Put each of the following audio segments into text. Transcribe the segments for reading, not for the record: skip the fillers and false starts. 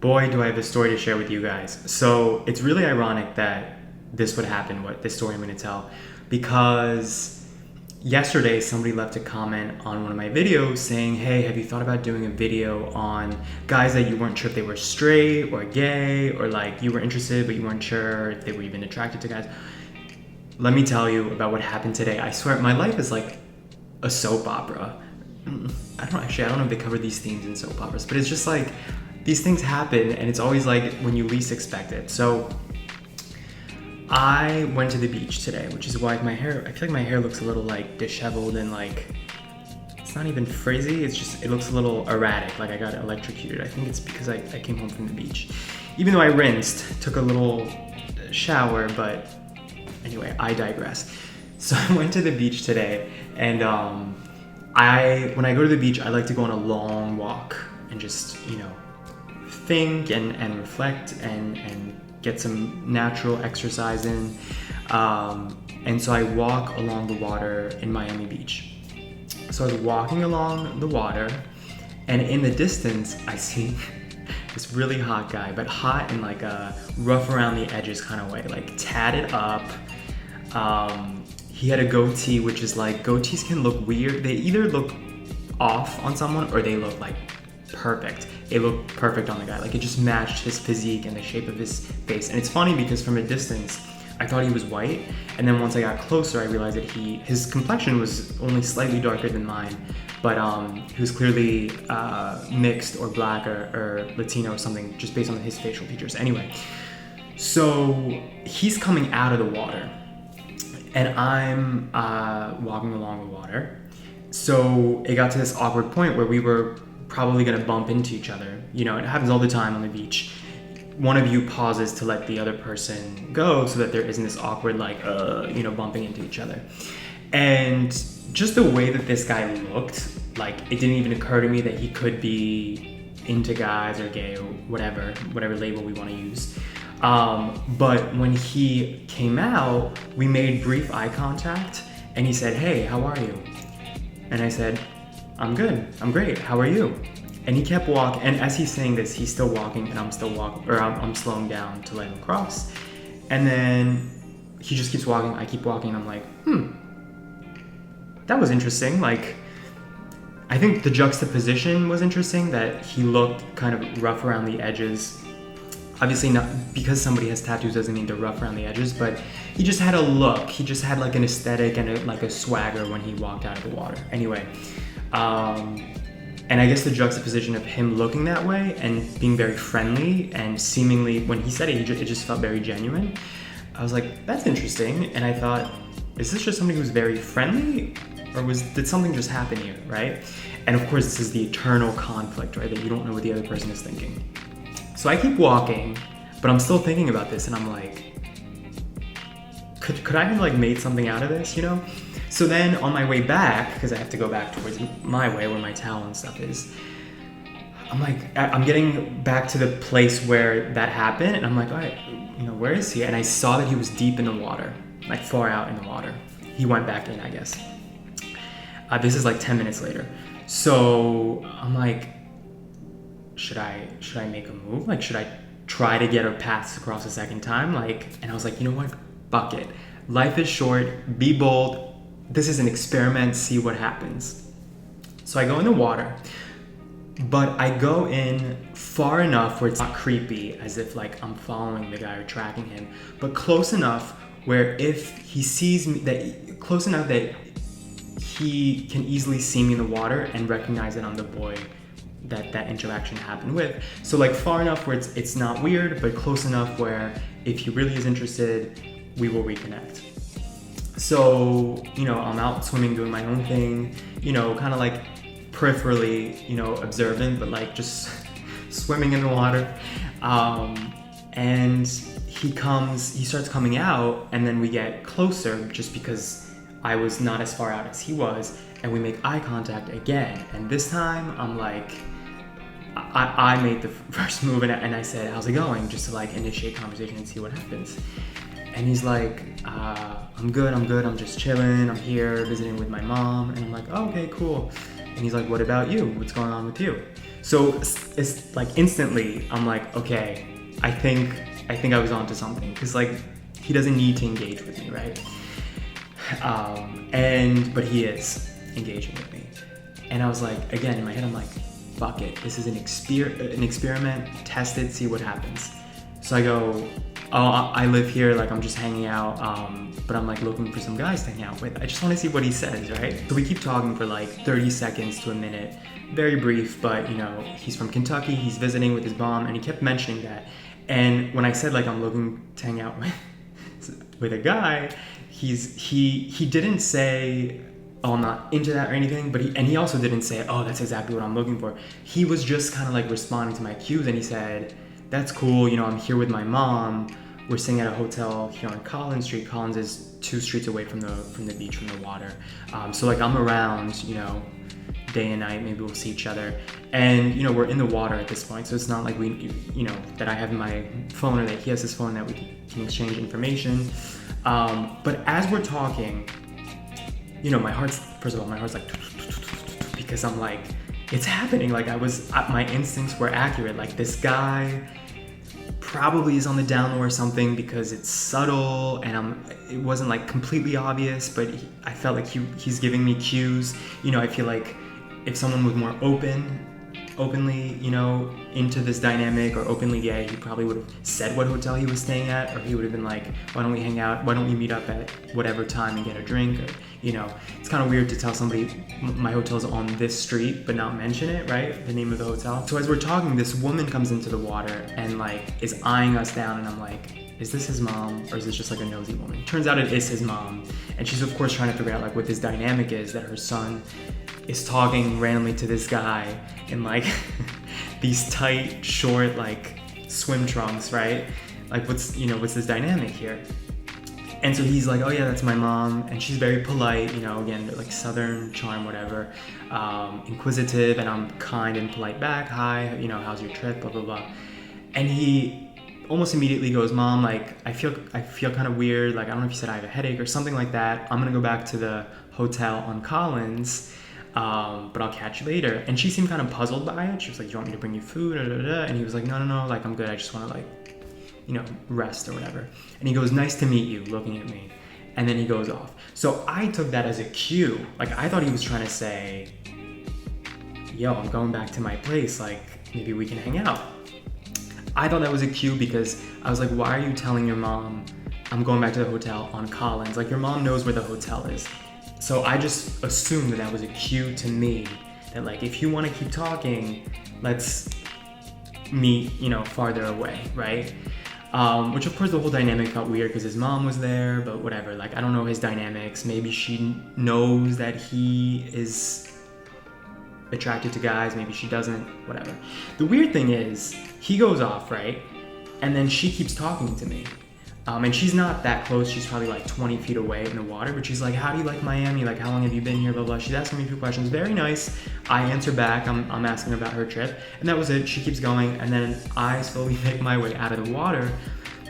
Boy, do I have a story to share with you guys. So it's really ironic that this would happen, what this story I'm going to tell, because yesterday somebody left a comment on one of my videos saying, hey, have you thought about doing a video on guys that you weren't sure if they were straight or gay, or like you were interested but you weren't sure if they were even attracted to guys? Let me tell you about what happened today. I swear my life is like a soap opera. I don't know if they cover these themes in soap operas, but it's just like these things happen and it's always like when you least expect it. So I went to the beach today, which is why I feel like my hair looks a little like disheveled and like, it's not even frizzy, it looks a little erratic, like I got electrocuted. I think it's because I came home from the beach. Even though I rinsed, took a little shower, but anyway, I digress. So I went to the beach today and when I go to the beach, I like to go on a long walk and just, think and reflect and get some natural exercise in. And so I walk along the water in Miami Beach. So I was walking along the water, and in the distance, I see this really hot guy, but hot in like a rough around the edges kind of way, like tatted up. He had a goatee, which is like, goatees can look weird. They either look off on someone or they look like perfect. It looked perfect on the guy. Like it just matched his physique and the shape of his face. And it's funny because from a distance, I thought he was white. And then once I got closer, I realized that his complexion was only slightly darker than mine, but he was clearly mixed or black or Latino or something, just based on his facial features. Anyway, so he's coming out of the water and I'm walking along the water. So it got to this awkward point where we were probably gonna bump into each other. It happens all the time on the beach. One of you pauses to let the other person go so that there isn't this awkward bumping into each other. And just the way that this guy looked, like it didn't even occur to me that he could be into guys or gay or whatever label we want to use. But when he came out, we made brief eye contact and he said, hey, how are you? And I said, I'm good, I'm great, how are you? And he kept walking, and as he's saying this, he's still walking and I'm still walking, or I'm slowing down to let him cross. And then he just keeps walking, I keep walking, and I'm like, that was interesting. Like, I think the juxtaposition was interesting, that he looked kind of rough around the edges. Obviously not, because somebody has tattoos doesn't mean they're rough around the edges, but he just had a look. He just had like an aesthetic and a swagger when he walked out of the water. Anyway, and I guess the juxtaposition of him looking that way and being very friendly and seemingly, when he said it, it just felt very genuine. I was like, that's interesting. And I thought, is this just somebody who's very friendly, or did something just happen here, right? And of course, this is the eternal conflict, right? That you don't know what the other person is thinking. So I keep walking, but I'm still thinking about this, and I'm like, could I have like made something out of this, So then on my way back, because I have to go back towards my way where my towel and stuff is, I'm getting back to the place where that happened, and I'm like, all right, where is he? And I saw that he was deep in the water, like far out in the water. He went back in, I guess. This is like 10 minutes later. So I'm like, should I make a move? Like, should I try to get our paths across a second time? And I was like, you know what? Fuck it. Life is short. Be bold. This is an experiment. See what happens. So I go in the water, but I go in far enough where it's not creepy, as if like I'm following the guy or tracking him, but close enough where if he sees me, close enough that he can easily see me in the water and recognize that I'm the boy that interaction happened with. So like far enough where it's not weird, but close enough where if he really is interested, we will reconnect. So, I'm out swimming, doing my own thing, kind of like peripherally, observant, but like just swimming in the water. And he starts coming out, and then we get closer just because I was not as far out as he was, and we make eye contact again. And this time I'm like, I made the first move and I said, how's it going? Just to like initiate conversation and see what happens. And he's like, I'm good, I'm just chilling, I'm here visiting with my mom. And I'm like, oh, okay, cool. And he's like, what about you? What's going on with you? So it's like instantly, I'm like, okay, I think I was onto something, because like he doesn't need to engage with me, right? But he is engaging with me, and I was like, again in my head, I'm like, fuck it, this is an experiment, test it, see what happens. So I go, oh, I live here, like I'm just hanging out, but I'm like looking for some guys to hang out with. I just want to see what he says, right? So we keep talking for like 30 seconds to a minute, very brief, but you know, he's from Kentucky, he's visiting with his mom, and he kept mentioning that. And when I said like I'm looking to hang out with a guy, he didn't say, oh, I'm not into that or anything, but he also didn't say, oh, that's exactly what I'm looking for. He was just kind of like responding to my cues, and he said, that's cool, you know, I'm here with my mom, we're staying at a hotel here on Collins Street. Collins is 2 streets away from the beach, from the water. So like I'm around, you know, day and night, maybe we'll see each other. And you know, we're in the water at this point, so it's not like you know, that I have my phone or that he has his phone, that we can exchange information. But as we're talking, you know, first of all, my heart's like, because I'm like, it's happening. Like my instincts were accurate. Like this guy probably is on the down low or something, because it's subtle and it wasn't like completely obvious, but I felt like he's giving me cues. You know, I feel like if someone was more openly, you know, into this dynamic, or openly gay, he probably would have said what hotel he was staying at, or he would have been like, why don't we hang out, why don't we meet up at whatever time and get a drink, or, you know, it's kind of weird to tell somebody my hotel's on this street but not mention it, right, the name of the hotel. So as we're talking, this woman comes into the water and like is eyeing us down, and I'm like, is this his mom, or is this just like a nosy woman? Turns out it is his mom, and she's of course trying to figure out like what this dynamic is, that her son is talking randomly to this guy in like these tight, short, like swim trunks, right? Like what's this dynamic here? And so he's like, oh yeah, that's my mom, and she's very polite, you know, again, like Southern charm, whatever, inquisitive, and I'm kind and polite back, hi, you know, how's your trip, blah blah blah. And he almost immediately goes, mom, like I feel kind of weird, like I don't know if you said I have a headache or something like that, I'm gonna go back to the hotel on Collins, but I'll catch you later. And she seemed kind of puzzled by it. She was like, do you want me to bring you food? And he was like, no, like I'm good, I just want to like, you know, rest or whatever. And he goes, nice to meet you, looking at me. And then he goes off. So I took that as a cue. Like I thought he was trying to say, yo, I'm going back to my place, like maybe we can hang out. I thought that was a cue, because I was like, why are you telling your mom I'm going back to the hotel on Collins? Like your mom knows where the hotel is. So I just assumed that was a cue to me, that like, if you want to keep talking, let's meet, you know, farther away, right? Which of course the whole dynamic felt weird, because his mom was there, but whatever, like I don't know his dynamics. Maybe she knows that he is attracted to guys, maybe she doesn't, whatever. The weird thing is, he goes off, right? And then she keeps talking to me. And she's not that close, she's probably like 20 feet away in the water, but she's like, how do you like Miami? Like, how long have you been here? Blah, blah. She's asking me a few questions, very nice. I answer back, I'm asking her about her trip, and that was it. She keeps going, and then I slowly make my way out of the water.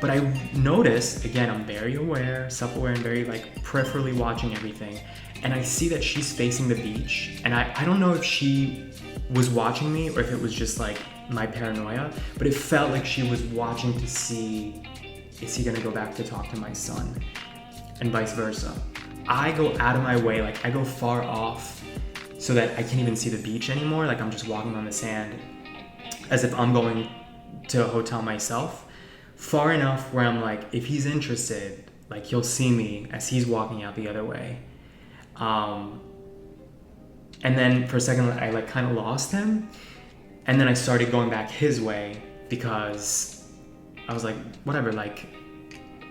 But I noticed, again, I'm very aware, self-aware, and very like peripherally watching everything. And I see that she's facing the beach, and I don't know if she was watching me or if it was just like my paranoia, but it felt like she was watching to see, is he gonna go back to talk to my son? And vice versa. I go out of my way, like I go far off so that I can't even see the beach anymore. Like I'm just walking on the sand as if I'm going to a hotel myself. Far enough where I'm like, if he's interested, like he'll see me as he's walking out the other way. And then for a second, I like kind of lost him. And then I started going back his way, because I was like, whatever, like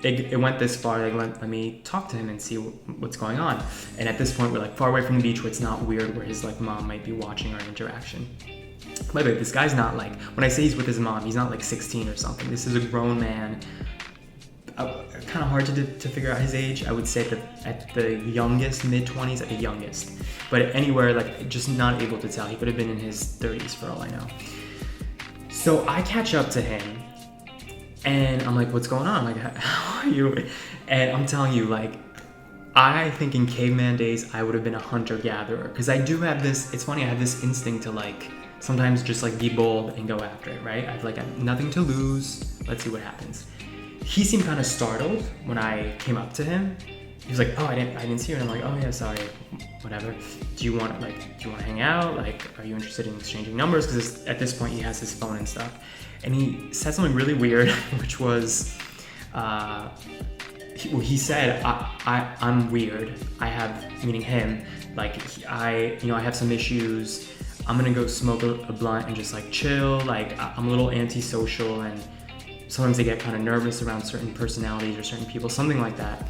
it went this far, like let me talk to him and see what's going on. And at this point, we're like far away from the beach where it's not weird, where his like mom might be watching our interaction. By the way, this guy's not like, when I say he's with his mom, he's not like 16 or something. This is a grown man. Kind of hard to figure out his age. I would say that at the youngest, mid-20s, at the youngest. But anywhere, like, just not able to tell. He could have been in his 30s for all I know. So I catch up to him, and I'm like, what's going on? Like, how are you? And I'm telling you, like, I think in caveman days, I would have been a hunter-gatherer. Because I do have this, it's funny, I have this instinct to, like, sometimes just like be bold and go after it, right? I've nothing to lose. Let's see what happens. He seemed kind of startled when I came up to him. He was like, oh, I didn't see you. And I'm like, oh yeah, sorry, whatever. Do you want to hang out? Like, are you interested in exchanging numbers? Because at this point he has his phone and stuff. And he said something really weird, which was, he said, I'm weird. I have, meaning him, like I have some issues. I'm gonna go smoke a blunt and just like chill. Like I'm a little antisocial, and sometimes they get kind of nervous around certain personalities or certain people, something like that.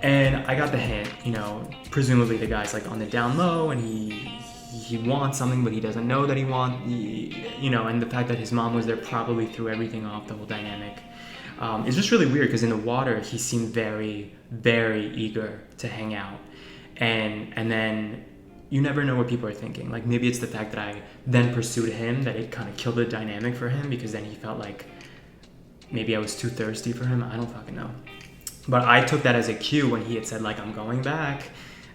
And I got the hint, presumably the guy's like on the down low, and he wants something, but he doesn't know that he wants, and the fact that his mom was there probably threw everything off, the whole dynamic. It's just really weird because in the water, he seemed very, very eager to hang out. And then you never know what people are thinking. Like maybe it's the fact that I then pursued him that it kind of killed the dynamic for him, because then he felt like maybe I was too thirsty for him. I don't fucking know. But I took that as a cue when he had said like, I'm going back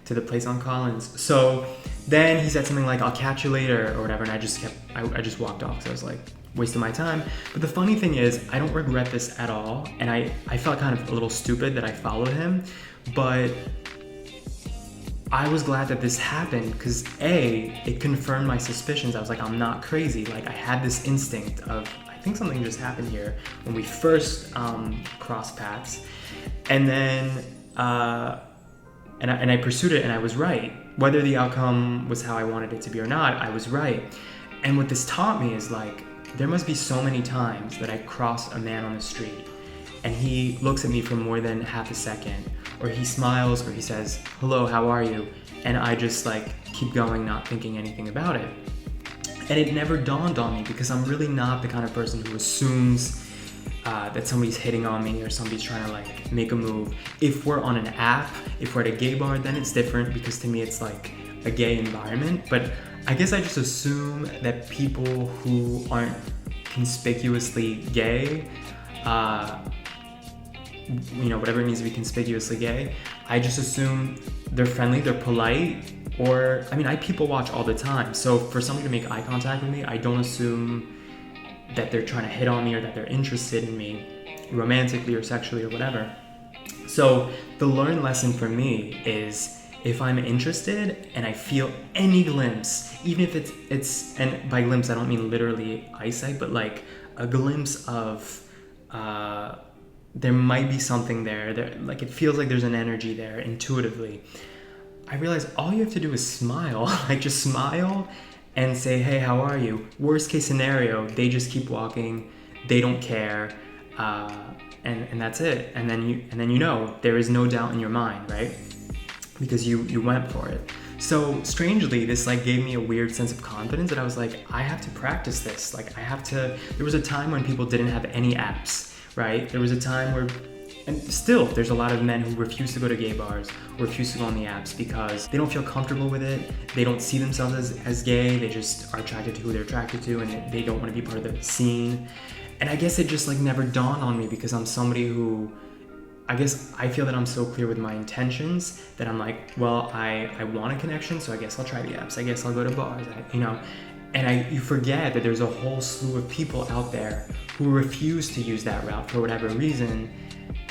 to the place on Collins. So then he said something like, I'll catch you later or whatever. And I just walked off. So I was like, wasting my time. But the funny thing is, I don't regret this at all. And I felt kind of a little stupid that I followed him. But I was glad that this happened because it confirmed my suspicions. I was like, I'm not crazy. Like I had this instinct of, I think something just happened here when we first crossed paths. And then, and I pursued it and I was right. Whether the outcome was how I wanted it to be or not, I was right. And what this taught me is like, there must be so many times that I cross a man on the street and he looks at me for more than half a second, or he smiles, or he says, hello, how are you? And I just like keep going, not thinking anything about it. And it never dawned on me because I'm really not the kind of person who assumes that somebody's hitting on me or somebody's trying to like make a move. If we're on an app, if we're at a gay bar, then it's different because to me it's like a gay environment. But I guess I just assume that people who aren't conspicuously gay, whatever it means to be conspicuously gay, I just assume they're friendly, they're polite, or, I people watch all the time. So for somebody to make eye contact with me, I don't assume that they're trying to hit on me or that they're interested in me romantically or sexually or whatever. So the learned lesson for me is if I'm interested and I feel any glimpse, even if it's and by glimpse I don't mean literally eyesight, but like a glimpse of there might be something there, like it feels like there's an energy there intuitively. I realize all you have to do is smile, like just smile and say, hey, how are you? Worst case scenario, they just keep walking, they don't care, and that's it. And then there is no doubt in your mind, right? Because you went for it. So strangely, this like gave me a weird sense of confidence that I was like, I have to practice this. Like there was a time when people didn't have any apps, right? There was a time where, and still, there's a lot of men who refuse to go to gay bars, or refuse to go on the apps because they don't feel comfortable with it. They don't see themselves as gay. They just are attracted to who they're attracted to, and they don't want to be part of the scene. And I guess it just like never dawned on me because I'm somebody who, I guess I feel that I'm so clear with my intentions that I'm like, well, I want a connection, so I guess I'll try the apps. I guess I'll go to bars, And you forget that there's a whole slew of people out there who refuse to use that route for whatever reason,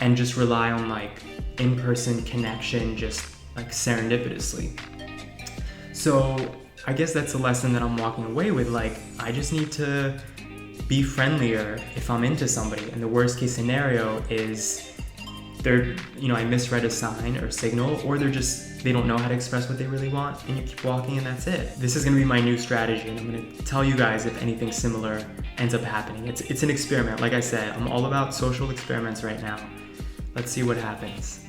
and just rely on like in-person connection, just like serendipitously. So I guess that's a lesson that I'm walking away with. Like, I just need to be friendlier if I'm into somebody. And the worst case scenario is I misread a sign or signal, or they don't know how to express what they really want, and you keep walking and that's it. This is gonna be my new strategy, and I'm gonna tell you guys if anything similar ends up happening. It's an experiment. Like I said, I'm all about social experiments right now. Let's see what happens.